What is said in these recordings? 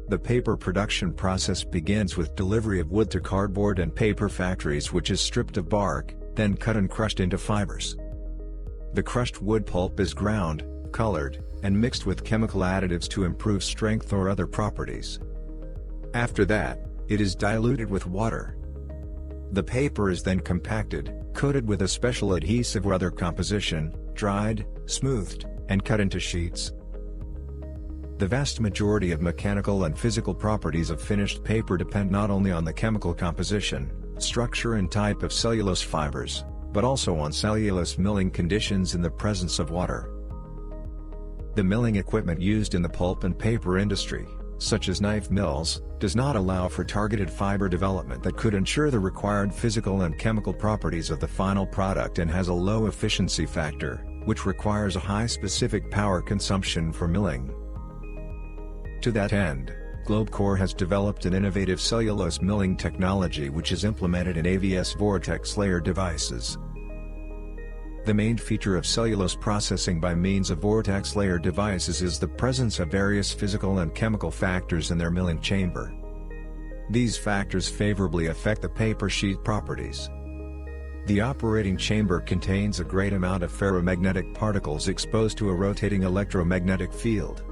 The paper production process begins with delivery of wood to cardboard and paper factories, which is stripped of bark, then cut and crushed into fibers. The crushed wood pulp is ground, colored, and mixed with chemical additives to improve strength or other properties. After that, it is diluted with water. The paper is then compacted, coated with a special adhesive or other composition, dried, smoothed, and cut into sheets. The vast majority of mechanical and physical properties of finished paper depend not only on the chemical composition, structure and type of cellulose fibers, but also on cellulose milling conditions in the presence of water. The milling equipment used in the pulp and paper industry, such as knife mills, does not allow for targeted fiber development that could ensure the required physical and chemical properties of the final product, and has a low efficiency factor, which requires a high specific power consumption for milling. To that end, GlobeCore has developed an innovative cellulose milling technology which is implemented in AVS Vortex layer devices. The main feature of cellulose processing by means of Vortex layer devices is the presence of various physical and chemical factors in their milling chamber. These factors favorably affect the paper sheet properties. The operating chamber contains a great amount of ferromagnetic particles exposed to a rotating electromagnetic field.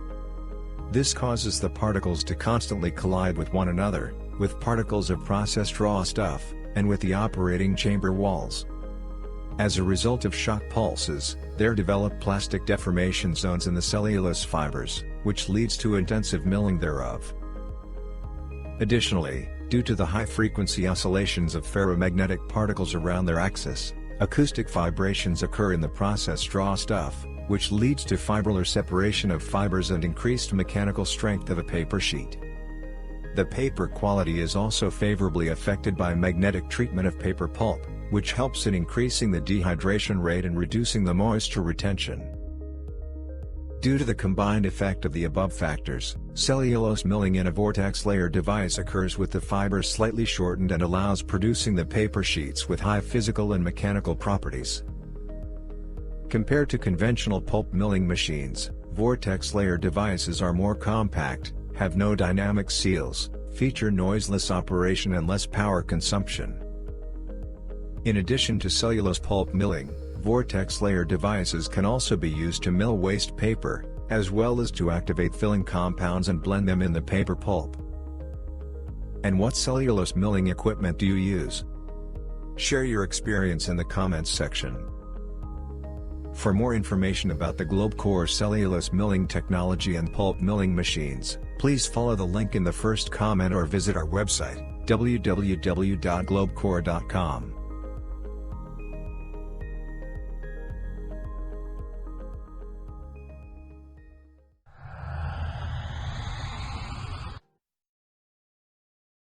This causes the particles to constantly collide with one another, with particles of processed raw stuff, and with the operating chamber walls. As a result of shock pulses, there develop plastic deformation zones in the cellulose fibers, which leads to intensive milling thereof. Additionally, due to the high-frequency oscillations of ferromagnetic particles around their axis, acoustic vibrations occur in the processed raw stuff, which leads to fibrillar separation of fibers and increased mechanical strength of a paper sheet. The paper quality is also favorably affected by magnetic treatment of paper pulp, which helps in increasing the dehydration rate and reducing the moisture retention. Due to the combined effect of the above factors, cellulose milling in a vortex layer device occurs with the fibers slightly shortened and allows producing the paper sheets with high physical and mechanical properties. Compared to conventional pulp milling machines, vortex layer devices are more compact, have no dynamic seals, feature noiseless operation and less power consumption. In addition to cellulose pulp milling, vortex layer devices can also be used to mill waste paper, as well as to activate filling compounds and blend them in the paper pulp. And what cellulose milling equipment do you use? Share your experience in the comments section. For more information about the GlobeCore cellulose milling technology and pulp milling machines, please follow the link in the first comment or visit our website, www.globecore.com.